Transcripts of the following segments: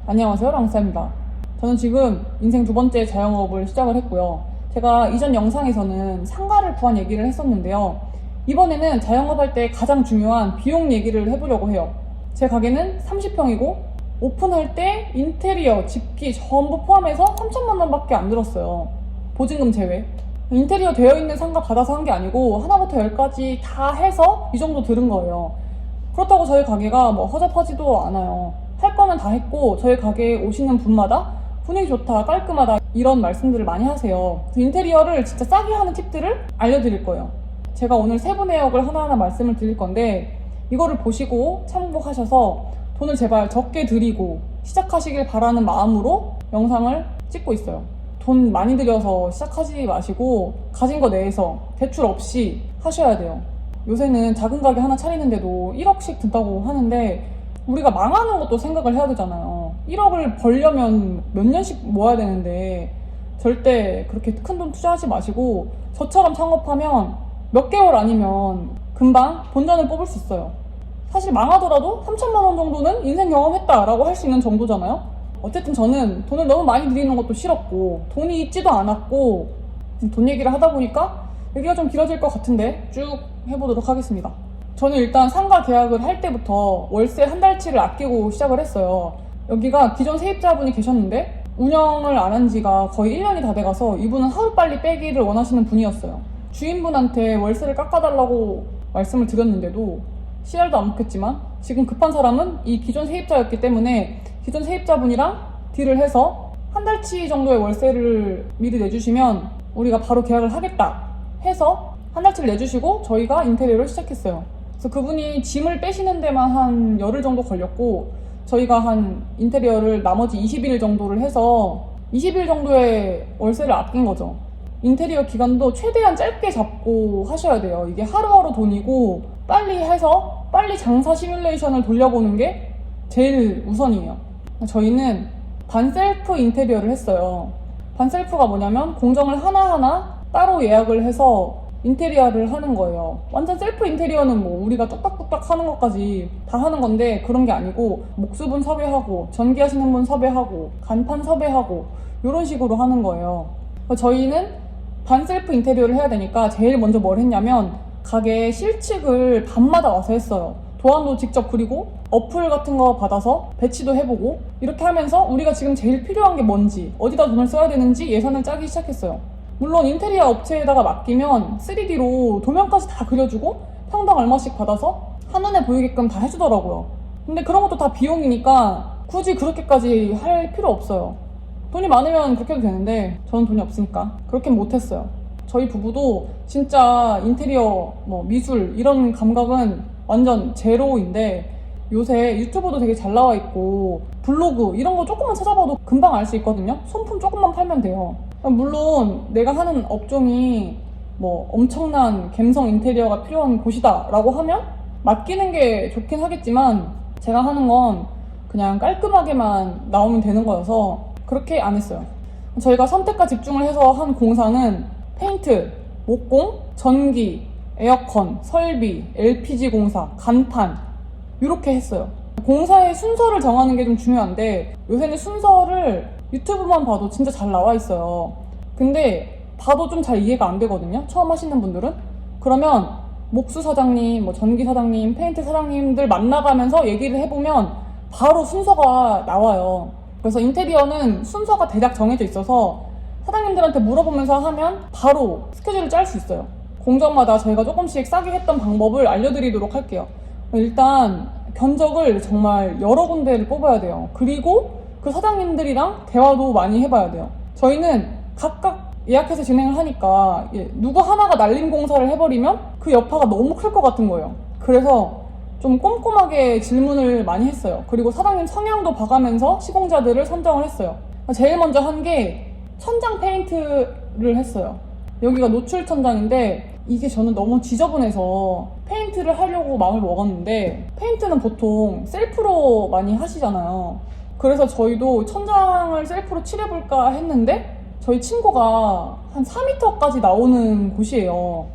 안녕하세요, 랑사입니다. 저는 지금 인생 두 번째 자영업을 시작을 했고요. 제가 이전 영상에서는 상가를 구한 얘기를 했었는데요. 이번에는 자영업할 때 가장 중요한 비용 얘기를 해보려고 해요. 제 가게는 30평이고 오픈할 때 인테리어, 집기 전부 포함해서 3천만 원밖에 안 들었어요. 보증금 제외. 인테리어 되어 있는 상가 받아서 한 게 아니고 하나부터 열까지 다 해서 이 정도 들은 거예요. 그렇다고 저희 가게가 뭐 허접하지도 않아요. 할 거는 다 했고 저희 가게에 오시는 분마다 분위기 좋다, 깔끔하다 이런 말씀들을 많이 하세요. 인테리어를 진짜 싸게 하는 팁들을 알려드릴 거예요. 제가 오늘 세부 내역을 하나하나 말씀을 드릴 건데 이거를 보시고 참고하셔서 돈을 제발 적게 들이고 시작하시길 바라는 마음으로 영상을 찍고 있어요. 돈 많이 들여서 시작하지 마시고 가진 거 내에서 대출 없이 하셔야 돼요. 요새는 작은 가게 하나 차리는데도 1억씩 든다고 하는데 우리가 망하는 것도 생각을 해야 되잖아요. 1억을 벌려면 몇 년씩 모아야 되는데 절대 그렇게 큰 돈 투자하지 마시고 저처럼 창업하면 몇 개월 아니면 금방 본전을 뽑을 수 있어요. 사실 망하더라도 3천만 원 정도는 인생 경험했다라고 할 수 있는 정도잖아요. 어쨌든 저는 돈을 너무 많이 들이는 것도 싫었고 돈이 있지도 않았고 돈 얘기를 하다 보니까 얘기가 좀 길어질 것 같은데 쭉 해보도록 하겠습니다. 저는 일단 상가 계약을 할 때부터 월세 한 달치를 아끼고 시작을 했어요. 여기가 기존 세입자분이 계셨는데 운영을 안 한 지가 거의 1년이 다 돼가서 이분은 하루빨리 빼기를 원하시는 분이었어요. 주인분한테 월세를 깎아달라고 말씀을 드렸는데도 씨알도 안 먹혔지만 지금 급한 사람은 이 기존 세입자였기 때문에 기존 세입자분이랑 딜을 해서 한 달치 정도의 월세를 미리 내주시면 우리가 바로 계약을 하겠다 해서 한 달치를 내주시고 저희가 인테리어를 시작했어요. 그래서 그분이 짐을 빼시는 데만 한 열흘 정도 걸렸고 저희가 한 인테리어를 나머지 20일 정도를 해서 20일 정도의 월세를 아낀 거죠. 인테리어 기간도 최대한 짧게 잡고 하셔야 돼요. 이게 하루하루 돈이고 빨리 해서 빨리 장사 시뮬레이션을 돌려보는 게 제일 우선이에요. 저희는 반셀프 인테리어를 했어요. 반셀프가 뭐냐면 공정을 하나하나 따로 예약을 해서 인테리어를 하는 거예요. 완전 셀프 인테리어는 뭐 우리가 뚝딱뚝딱 하는 것까지 다 하는 건데 그런 게 아니고 목수분 섭외하고 전기하시는 분 섭외하고 간판 섭외하고 이런 식으로 하는 거예요. 저희는 반셀프 인테리어를 해야 되니까 제일 먼저 뭘 했냐면 가게 실측을 밤마다 와서 했어요. 도안도 직접 그리고 어플 같은 거 받아서 배치도 해보고 이렇게 하면서 우리가 지금 제일 필요한 게 뭔지 어디다 돈을 써야 되는지 예산을 짜기 시작했어요. 물론 인테리어 업체에다가 맡기면 3D로 도면까지 다 그려주고 평당 얼마씩 받아서 한눈에 보이게끔 다 해주더라고요. 근데 그런 것도 다 비용이니까 굳이 그렇게까지 할 필요 없어요. 돈이 많으면 그렇게 해도 되는데 저는 돈이 없으니까 그렇게 못했어요. 저희 부부도 진짜 인테리어, 미술 이런 감각은 완전 제로인데 요새 유튜브도 되게 잘 나와 있고 블로그 이런 거 조금만 찾아봐도 금방 알 수 있거든요. 손품 조금만 팔면 돼요. 물론 내가 하는 업종이 엄청난 갬성 인테리어가 필요한 곳이다 라고 하면 맡기는 게 좋긴 하겠지만 제가 하는 건 그냥 깔끔하게만 나오면 되는 거여서 그렇게 안 했어요. 저희가 선택과 집중을 해서 한 공사는 페인트, 목공, 전기, 에어컨, 설비, LPG 공사, 간판 이렇게 했어요. 공사의 순서를 정하는 게 좀 중요한데 요새는 순서를 유튜브만 봐도 진짜 잘 나와 있어요. 근데 봐도 좀 잘 이해가 안 되거든요. 처음 하시는 분들은. 그러면 목수 사장님, 전기 사장님, 페인트 사장님들 만나가면서 얘기를 해보면 바로 순서가 나와요. 그래서 인테리어는 순서가 대략 정해져 있어서 사장님들한테 물어보면서 하면 바로 스케줄을 짤 수 있어요. 공정마다 저희가 조금씩 싸게 했던 방법을 알려드리도록 할게요. 일단 견적을 정말 여러 군데를 뽑아야 돼요. 그리고 그 사장님들이랑 대화도 많이 해봐야 돼요. 저희는 각각 예약해서 진행을 하니까 누구 하나가 날림 공사를 해버리면 그 여파가 너무 클 것 같은 거예요. 그래서 좀 꼼꼼하게 질문을 많이 했어요. 그리고 사장님 성향도 봐가면서 시공자들을 선정을 했어요. 제일 먼저 한 게 천장 페인트를 했어요. 여기가 노출 천장인데 이게 저는 너무 지저분해서 페인트를 하려고 마음을 먹었는데 페인트는 보통 셀프로 많이 하시잖아요. 그래서 저희도 천장을 셀프로 칠해볼까 했는데 저희 친구가 한 4m까지 나오는 곳이에요.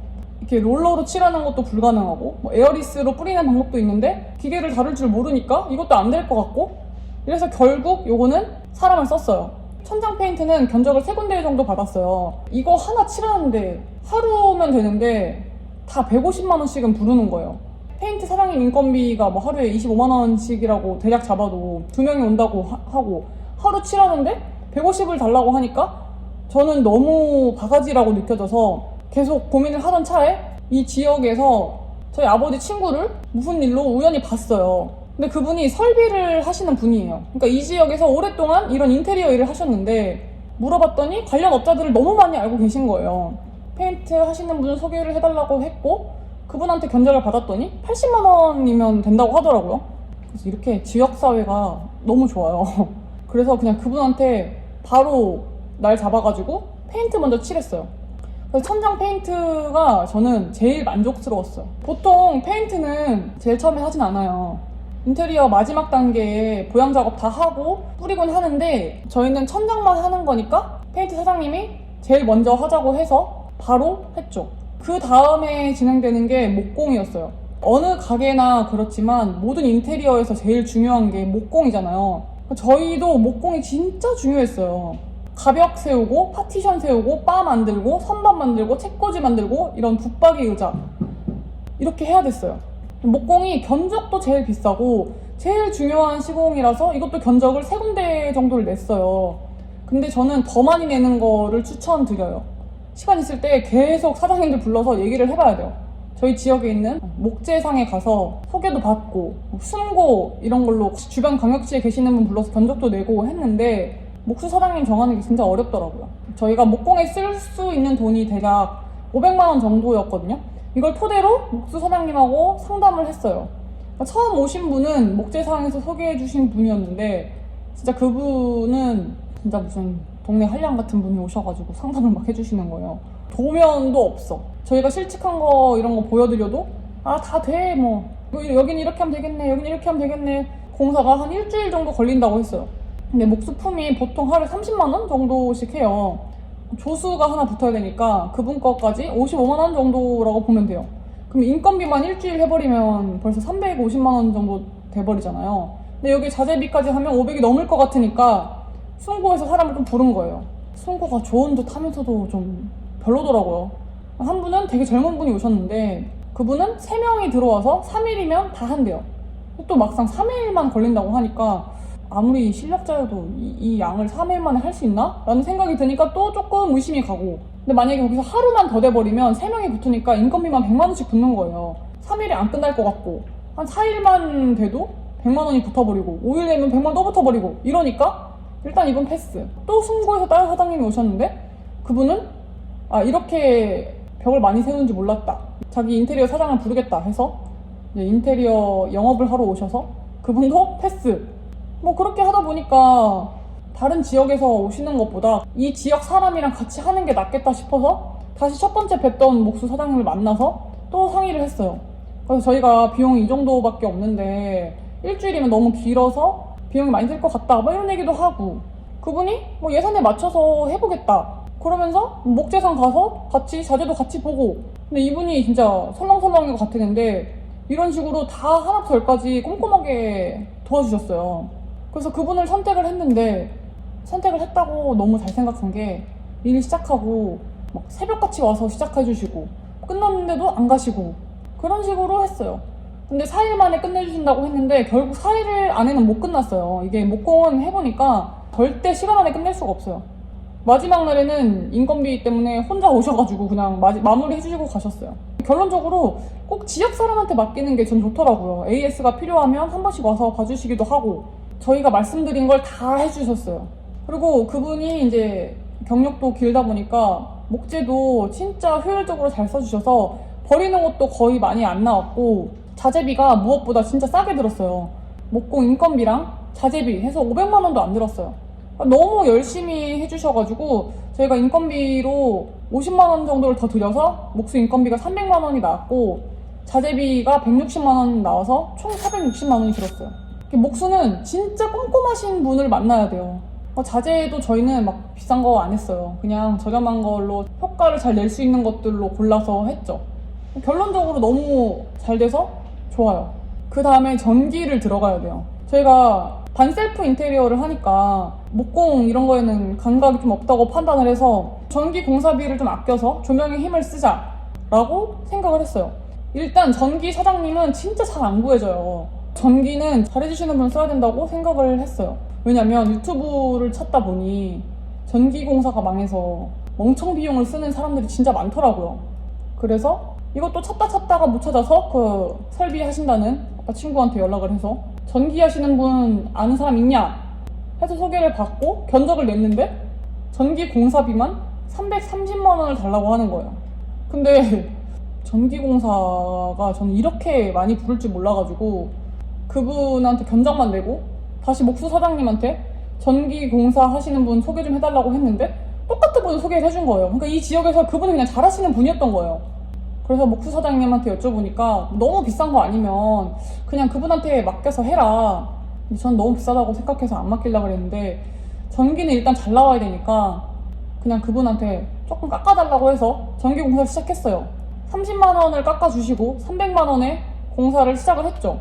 이렇게 롤러로 칠하는 것도 불가능하고 에어리스로 뿌리는 방법도 있는데 기계를 다룰 줄 모르니까 이것도 안 될 것 같고 이래서 결국 요거는 사람을 썼어요. 천장 페인트는 견적을 3군데 정도 받았어요. 이거 하나 칠하는데 하루면 되는데 다 150만 원씩은 부르는 거예요. 페인트 사장님 인건비가 뭐 하루에 25만 원씩이라고 대략 잡아도 2명이 온다고 하고 하루 칠하는데 150을 달라고 하니까 저는 너무 바가지라고 느껴져서 계속 고민을 하던 차에 이 지역에서 저희 아버지 친구를 무슨 일로 우연히 봤어요. 근데 그분이 설비를 하시는 분이에요. 그러니까 이 지역에서 오랫동안 이런 인테리어 일을 하셨는데 물어봤더니 관련 업자들을 너무 많이 알고 계신 거예요. 페인트 하시는 분을 소개를 해달라고 했고 그분한테 견적을 받았더니 80만 원이면 된다고 하더라고요. 그래서 이렇게 지역사회가 너무 좋아요. 그래서 그냥 그분한테 바로 날 잡아가지고 페인트 먼저 칠했어요. 그래서 천장 페인트가 저는 제일 만족스러웠어요. 보통 페인트는 제일 처음에 하진 않아요. 인테리어 마지막 단계에 보양 작업 다 하고 뿌리곤 하는데 저희는 천장만 하는 거니까 페인트 사장님이 제일 먼저 하자고 해서 바로 했죠. 그 다음에 진행되는 게 목공이었어요. 어느 가게나 그렇지만 모든 인테리어에서 제일 중요한 게 목공이잖아요. 저희도 목공이 진짜 중요했어요. 가벽 세우고 파티션 세우고 바 만들고 선반 만들고 책꽂이 만들고 이런 붙박이 의자 이렇게 해야 됐어요. 목공이 견적도 제일 비싸고 제일 중요한 시공이라서 이것도 견적을 3군데 정도를 냈어요. 근데 저는 더 많이 내는 거를 추천드려요. 시간 있을 때 계속 사장님들 불러서 얘기를 해봐야 돼요. 저희 지역에 있는 목재상에 가서 소개도 받고 순고 이런 걸로 주변 광역시에 계시는 분 불러서 견적도 내고 했는데 목수 사장님 정하는 게 진짜 어렵더라고요. 저희가 목공에 쓸 수 있는 돈이 대략 500만 원 정도였거든요. 이걸 토대로 목수 사장님하고 상담을 했어요. 그러니까 처음 오신 분은 목재상에서 소개해 주신 분이었는데 진짜 그분은 진짜 무슨 동네 한량 같은 분이 오셔가지고 상담을 막 해주시는 거예요. 도면도 없어. 저희가 실측한 거 이런 거 보여드려도 다 돼 뭐 여긴 이렇게 하면 되겠네 여긴 이렇게 하면 되겠네. 공사가 한 일주일 정도 걸린다고 했어요. 근데 목수품이 보통 하루에 30만 원 정도씩 해요. 조수가 하나 붙어야 되니까 그분 거까지 55만 원 정도라고 보면 돼요. 그럼 인건비만 일주일 해버리면 벌써 350만 원 정도 돼버리잖아요. 근데 여기 자재비까지 하면 500이 넘을 것 같으니까 순고에서 사람을 좀 부른 거예요. 순고가 좋은 듯 하면서도 좀 별로더라고요. 한 분은 되게 젊은 분이 오셨는데 그분은 3명이 들어와서 3일이면 다 한대요. 또 막상 3일만 걸린다고 하니까 아무리 실력자여도 이 양을 3일 만에 할 수 있나? 라는 생각이 드니까 또 조금 의심이 가고 근데 만약에 거기서 하루만 더 돼버리면 3명이 붙으니까 인건비만 100만 원씩 붙는 거예요. 3일에 안 끝날 것 같고 한 4일만 돼도 100만 원이 붙어버리고 5일 되면 100만 원 또 붙어버리고 이러니까 일단 이번 패스. 또 승고에서 다른 사장님이 오셨는데 그분은 이렇게 벽을 많이 세우는지 몰랐다. 자기 인테리어 사장을 부르겠다 해서 인테리어 영업을 하러 오셔서 그분도 패스. 뭐 그렇게 하다 보니까 다른 지역에서 오시는 것보다 이 지역 사람이랑 같이 하는 게 낫겠다 싶어서 다시 첫 번째 뵀던 목수 사장님을 만나서 또 상의를 했어요. 그래서 저희가 비용이 이 정도밖에 없는데 일주일이면 너무 길어서 비용이 많이 들 것 같다 뭐 이런 얘기도 하고 그분이 뭐 예산에 맞춰서 해보겠다 그러면서 목재상 가서 같이 자재도 같이 보고 근데 이분이 진짜 설렁설렁인 것 같았는데 이런 식으로 다 하나부터 열까지 꼼꼼하게 도와주셨어요. 그래서 그분을 선택을 했는데 선택을 했다고 너무 잘 생각한 게 일 시작하고 막 새벽같이 와서 시작해주시고 끝났는데도 안 가시고 그런 식으로 했어요. 근데 4일 만에 끝내주신다고 했는데 결국 4일 안에는 못 끝났어요. 이게 목공은 해보니까 절대 시간 안에 끝낼 수가 없어요. 마지막 날에는 인건비 때문에 혼자 오셔가지고 그냥 마무리 해주시고 가셨어요. 결론적으로 꼭 지역 사람한테 맡기는 게 전 좋더라고요. AS가 필요하면 한 번씩 와서 봐주시기도 하고 저희가 말씀드린 걸 다 해주셨어요. 그리고 그분이 이제 경력도 길다 보니까 목재도 진짜 효율적으로 잘 써주셔서 버리는 것도 거의 많이 안 나왔고 자재비가 무엇보다 진짜 싸게 들었어요. 목공 인건비랑 자재비 해서 500만 원도 안 들었어요. 너무 열심히 해주셔가지고 저희가 인건비로 50만 원 정도를 더 들여서 목수 인건비가 300만 원이 나왔고 자재비가 160만 원 나와서 총 460만 원이 들었어요. 목수는 진짜 꼼꼼하신 분을 만나야 돼요. 자재도 저희는 막 비싼 거 안 했어요. 그냥 저렴한 걸로 효과를 잘 낼 수 있는 것들로 골라서 했죠. 결론적으로 너무 잘 돼서 좋아요. 그 다음에 전기를 들어가야 돼요. 저희가 반셀프 인테리어를 하니까 목공 이런 거에는 감각이 좀 없다고 판단을 해서 전기 공사비를 좀 아껴서 조명에 힘을 쓰자라고 생각을 했어요. 일단 전기 사장님은 진짜 잘 안 구해져요. 전기는 잘해주시는 분 써야 된다고 생각을 했어요. 왜냐면 유튜브를 찾다 보니 전기 공사가 망해서 멍청 비용을 쓰는 사람들이 진짜 많더라고요. 그래서 이것도 찾다가 못 찾아서 그 설비 하신다는 아까 친구한테 연락을 해서 전기 하시는 분 아는 사람 있냐 해서 소개를 받고 견적을 냈는데 전기 공사비만 330만 원을 달라고 하는 거예요. 근데 전기 공사가 저는 이렇게 많이 부를 줄 몰라가지고 그분한테 견적만 내고 다시 목수 사장님한테 전기 공사 하시는 분 소개 좀 해달라고 했는데 똑같은 분을 소개를 해준 거예요. 그러니까 이 지역에서 그분이 그냥 잘하시는 분이었던 거예요. 그래서 목수 사장님한테 여쭤보니까 너무 비싼 거 아니면 그냥 그분한테 맡겨서 해라. 전 너무 비싸다고 생각해서 안 맡기려고 그랬는데 전기는 일단 잘 나와야 되니까 그냥 그분한테 조금 깎아달라고 해서 전기 공사를 시작했어요. 30만 원을 깎아주시고 300만 원에 공사를 시작을 했죠.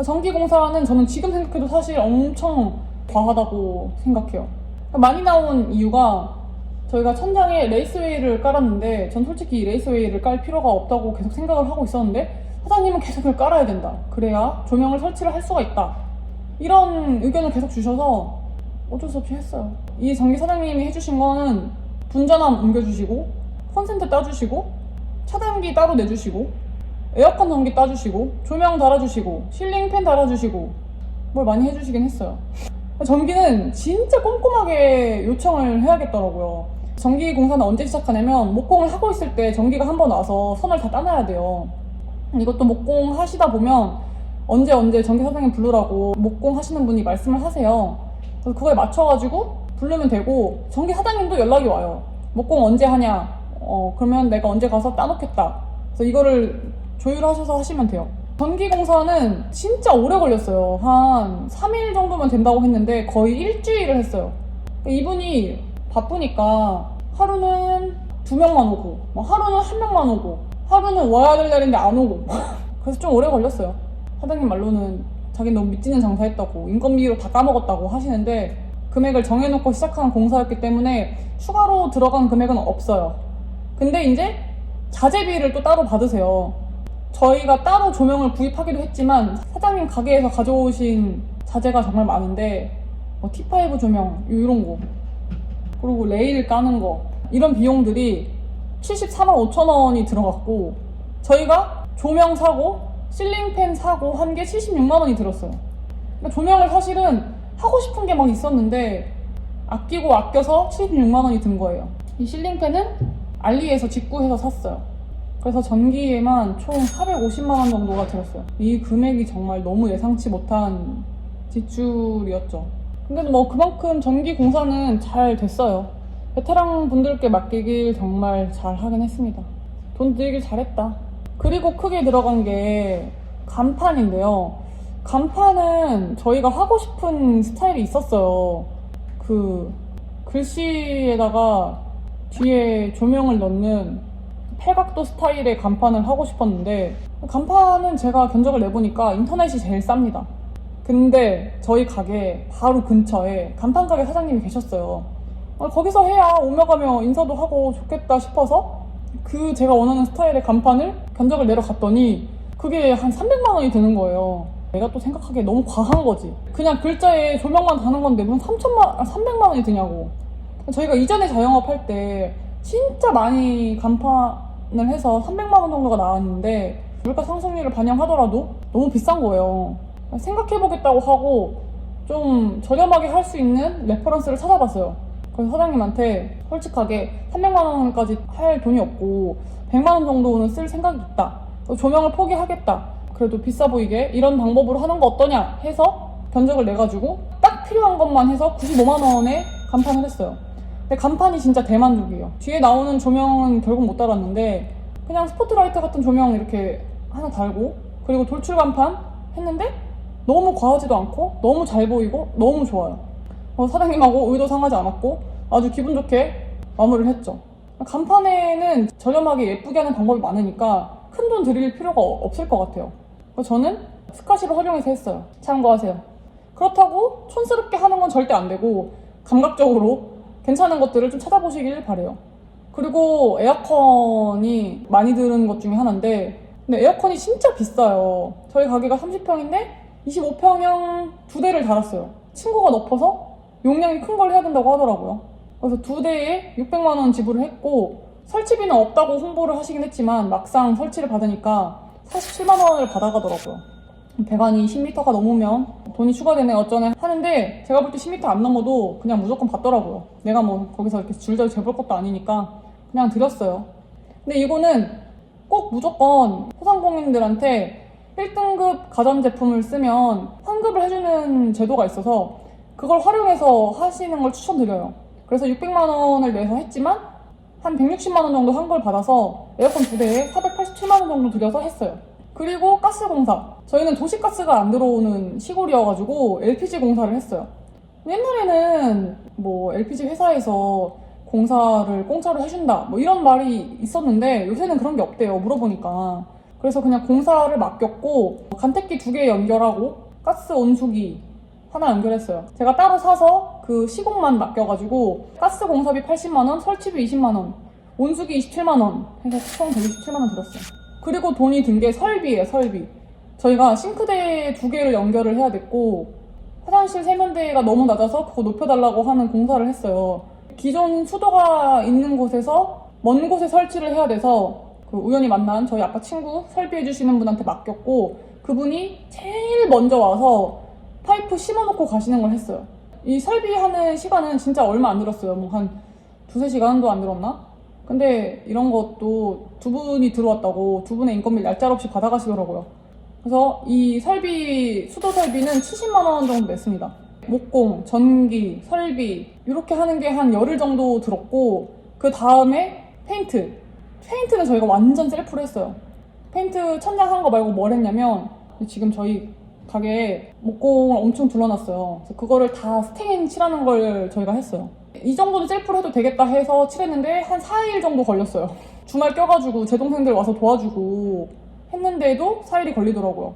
전기 공사는 저는 지금 생각해도 사실 엄청 과하다고 생각해요. 많이 나온 이유가 저희가 천장에 레이스웨이를 깔았는데 전 솔직히 레이스웨이를 깔 필요가 없다고 계속 생각을 하고 있었는데 사장님은 계속 그걸 깔아야 된다. 그래야 조명을 설치를 할 수가 있다. 이런 의견을 계속 주셔서 어쩔 수 없이 했어요. 이 전기 사장님이 해주신 거는 분전압 옮겨주시고 콘센트 따주시고 차단기 따로 내주시고 에어컨 전기 따주시고 조명 달아주시고 실링팬 달아주시고 뭘 많이 해주시긴 했어요. 전기는 진짜 꼼꼼하게 요청을 해야겠더라고요. 전기 공사는 언제 시작하냐면 목공을 하고 있을 때 전기가 한 번 와서 선을 다 따놔야 돼요. 이것도 목공 하시다 보면 언제 전기 사장님 부르라고 목공 하시는 분이 말씀을 하세요. 그래서 그거에 맞춰가지고 부르면 되고 전기 사장님도 연락이 와요. 목공 언제 하냐? 그러면 내가 언제 가서 따놓겠다. 그래서 이거를 조율하셔서 하시면 돼요. 전기 공사는 진짜 오래 걸렸어요. 한 3일 정도면 된다고 했는데 거의 일주일을 했어요. 이분이 바쁘니까 하루는 2명만 오고 하루는 1명만 오고 하루는 와야 될 날인데 안 오고 그래서 좀 오래 걸렸어요. 사장님 말로는 자기는 너무 미치는 장사했다고 인건비로 다 까먹었다고 하시는데 금액을 정해놓고 시작한 공사였기 때문에 추가로 들어간 금액은 없어요. 근데 이제 자재비를 또 따로 받으세요. 저희가 따로 조명을 구입하기도 했지만 사장님 가게에서 가져오신 자재가 정말 많은데 T5 조명 이런 거 그리고 레일 까는 거 이런 비용들이 74만 5천 원이 들어갔고 저희가 조명 사고 실링팬 사고 한 게 76만 원이 들었어요. 그러니까 조명을 사실은 하고 싶은 게 막 있었는데 아끼고 아껴서 76만 원이 든 거예요. 이 실링팬은 알리에서 직구해서 샀어요. 그래서 전기에만 총 450만 원 정도가 들었어요. 이 금액이 정말 너무 예상치 못한 지출이었죠. 근데 뭐 그만큼 전기 공사는 잘 됐어요. 베테랑 분들께 맡기길 정말 잘 하긴 했습니다. 돈 들이길 잘했다. 그리고 크게 들어간 게 간판인데요. 간판은 저희가 하고 싶은 스타일이 있었어요. 그 글씨에다가 뒤에 조명을 넣는 팔각도 스타일의 간판을 하고 싶었는데 간판은 제가 견적을 내보니까 인터넷이 제일 쌉니다. 근데 저희 가게 바로 근처에 간판 가게 사장님이 계셨어요. 거기서 해야 오며 가며 인사도 하고 좋겠다 싶어서 그 제가 원하는 스타일의 간판을 견적을 내러 갔더니 그게 한 300만 원이 드는 거예요. 내가 또 생각하기에 너무 과한 거지. 그냥 글자에 조명만 다는 건데 무슨 300만 원이 드냐고. 저희가 이전에 자영업 할 때 진짜 많이 간판을 해서 300만 원 정도가 나왔는데 물가 상승률을 반영하더라도 너무 비싼 거예요. 생각해보겠다고 하고 좀 저렴하게 할 수 있는 레퍼런스를 찾아봤어요. 그래서 사장님한테 솔직하게 300만 원까지 할 돈이 없고 100만 원 정도는 쓸 생각이 있다. 조명을 포기하겠다. 그래도 비싸 보이게 이런 방법으로 하는 거 어떠냐 해서 견적을 내가지고 딱 필요한 것만 해서 95만 원에 간판을 했어요. 근데 간판이 진짜 대만족이에요. 뒤에 나오는 조명은 결국 못 달았는데 그냥 스포트라이트 같은 조명 이렇게 하나 달고 그리고 돌출 간판 했는데 너무 과하지도 않고 너무 잘 보이고 너무 좋아요. 사장님하고 의도 상하지 않았고 아주 기분 좋게 마무리를 했죠. 간판에는 저렴하게 예쁘게 하는 방법이 많으니까 큰 돈 들일 필요가 없을 것 같아요. 저는 스카시를 활용해서 했어요. 참고하세요. 그렇다고 촌스럽게 하는 건 절대 안 되고 감각적으로 괜찮은 것들을 좀 찾아보시길 바래요. 그리고 에어컨이 많이 드는 것 중에 하나인데, 근데 에어컨이 진짜 비싸요. 저희 가게가 30평인데 25평형 2대를 달았어요. 층고가 높아서 용량이 큰 걸 해야 된다고 하더라고요. 그래서 2대에 600만 원 지불을 했고, 설치비는 없다고 홍보를 하시긴 했지만 막상 설치를 받으니까 47만 원을 받아가더라고요. 배관이 10m가 넘으면 돈이 추가되네 어쩌네 하는데, 제가 볼 때 10m 안 넘어도 그냥 무조건 받더라고요. 내가 뭐 거기서 이렇게 줄줄 재볼 것도 아니니까 그냥 드렸어요. 근데 이거는 꼭 무조건 소상공인들한테 1등급 가전제품을 쓰면 환급을 해주는 제도가 있어서 그걸 활용해서 하시는 걸 추천드려요. 그래서 600만 원을 내서 했지만 한 160만 원 정도 환급을 받아서 에어컨 2대에 487만 원 정도 들여서 했어요. 그리고 가스공사. 저희는 도시가스가 안 들어오는 시골이어가지고 LPG 공사를 했어요. 옛날에는 뭐 LPG 회사에서 공사를 공짜로 해준다 뭐 이런 말이 있었는데 요새는 그런 게 없대요, 물어보니까. 그래서 그냥 공사를 맡겼고, 간택기 2개 연결하고 가스 온수기 하나 연결했어요. 제가 따로 사서 그 시공만 맡겨가지고 가스 공사비 80만원, 설치비 20만원, 온수기 27만원 해서 총 127만원 들었어요. 그리고 돈이 든 게 설비예요, 설비. 저희가 싱크대 2개를 연결을 해야 됐고, 화장실 세면대가 너무 낮아서 그거 높여달라고 하는 공사를 했어요. 기존 수도가 있는 곳에서 먼 곳에 설치를 해야 돼서 그 우연히 만난 저희 아빠 친구 설비해주시는 분한테 맡겼고, 그분이 제일 먼저 와서 파이프 심어놓고 가시는 걸 했어요. 이 설비하는 시간은 진짜 얼마 안 들었어요. 뭐 한 2-3시간도 안 들었나? 근데 이런 것도 2분이 들어왔다고 2분의 인건비 얄짤없이 받아가시더라고요. 그래서 이 설비, 수도 설비는 70만 원 정도 냈습니다. 목공, 전기, 설비 이렇게 하는 게 한 열흘 정도 들었고, 그 다음에 페인트는 저희가 완전 셀프로 했어요. 페인트 천장 한 거 말고 뭘 했냐면, 지금 저희 가게에 목공을 엄청 둘러놨어요. 그래서 그거를 다 스테인 칠하는 걸 저희가 했어요. 이 정도는 셀프로 해도 되겠다 해서 칠했는데 한 4일 정도 걸렸어요. 주말 껴가지고 제 동생들 와서 도와주고 했는데도 4일이 걸리더라고요.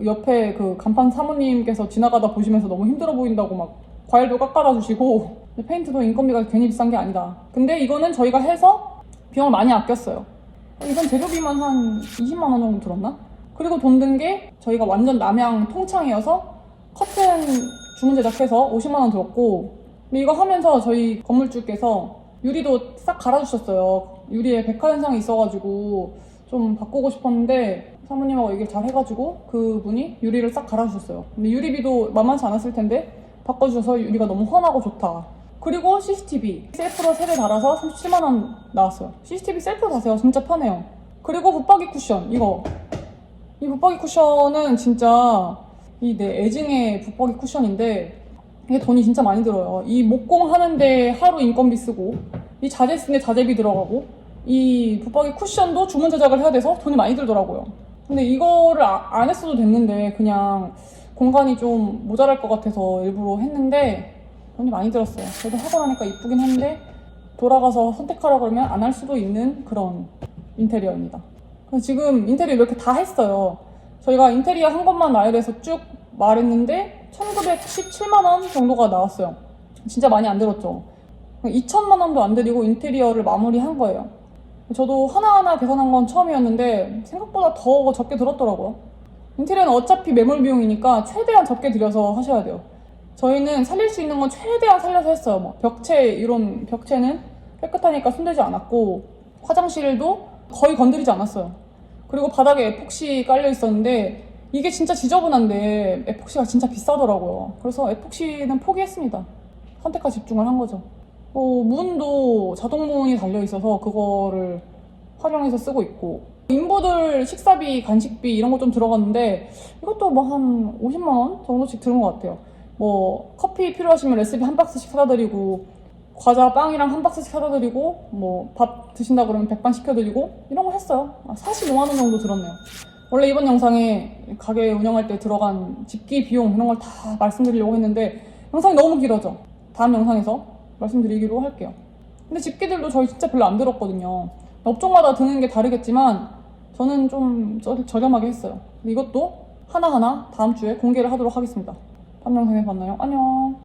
옆에 그 간판 사모님께서 지나가다 보시면서 너무 힘들어 보인다고 막 과일도 깎아다 주시고, 페인트도 인건비가 괜히 비싼 게 아니다. 근데 이거는 저희가 해서 비용을 많이 아꼈어요. 이건 재료비만 한 20만 원 정도 들었나? 그리고 돈 든 게 저희가 완전 남양 통창이어서 커튼 주문 제작해서 50만 원 들었고, 근데 이거 하면서 저희 건물주께서 유리도 싹 갈아주셨어요. 유리에 백화 현상이 있어가지고 좀 바꾸고 싶었는데 사모님하고 얘기를 잘 해가지고 그분이 유리를 싹 갈아주셨어요. 근데 유리비도 만만치 않았을 텐데 바꿔주셔서 유리가 너무 환하고 좋다. 그리고 CCTV 셀프로 3대 달아서 37만 원 나왔어요. CCTV 셀프로 다세요. 진짜 편해요. 그리고 붙박이 쿠션, 이 붙박이 쿠션은 진짜 이 내 애증의 붙박이 쿠션인데 이게 돈이 진짜 많이 들어요. 이 목공 하는데 하루 인건비 쓰고, 이 자재 쓰는데 자재비 들어가고, 이 붙박이 쿠션도 주문 제작을 해야 돼서 돈이 많이 들더라고요. 근데 이거를 안 했어도 됐는데 그냥 공간이 좀 모자랄 것 같아서 일부러 했는데 돈이 많이 들었어요. 그래도 하고 나니까 이쁘긴 한데 돌아가서 선택하라 그러면 안 할 수도 있는 그런 인테리어입니다. 그래서 지금 인테리어 이렇게 다 했어요. 저희가 인테리어 한 것만 나열해서 쭉 말했는데 1917만 원 정도가 나왔어요. 진짜 많이 안 들었죠. 2천만 원도 안 들이고 인테리어를 마무리한 거예요. 저도 하나하나 계산한 건 처음이었는데 생각보다 더 적게 들었더라고요. 인테리어는 어차피 매몰 비용이니까 최대한 적게 들여서 하셔야 돼요. 저희는 살릴 수 있는 건 최대한 살려서 했어요. 뭐 이런 벽체는 깨끗하니까 손대지 않았고, 화장실도 거의 건드리지 않았어요. 그리고 바닥에 에폭시 깔려 있었는데 이게 진짜 지저분한데 에폭시가 진짜 비싸더라고요. 그래서 에폭시는 포기했습니다. 선택과 집중을 한 거죠. 문도 자동문이 달려있어서 그거를 활용해서 쓰고 있고, 인부들 식사비, 간식비 이런 거 좀 들어갔는데 이것도 뭐 한 50만 원 정도씩 들은 것 같아요. 뭐 커피 필요하시면 레시피 한 박스씩 사다 드리고, 과자 빵이랑 한 박스씩 사다 드리고, 뭐 밥 드신다 그러면 백반 시켜드리고 이런 거 했어요. 45만 원 정도 들었네요. 원래 이번 영상에 가게 운영할 때 들어간 집기 비용 이런 걸 다 말씀드리려고 했는데 영상이 너무 길어져. 다음 영상에서 말씀드리기로 할게요. 근데 집기들도 저희 진짜 별로 안 들었거든요. 업종마다 드는 게 다르겠지만 저는 좀 저렴하게 했어요. 이것도 하나하나 다음 주에 공개를 하도록 하겠습니다. 다음 영상에서 만나요. 안녕.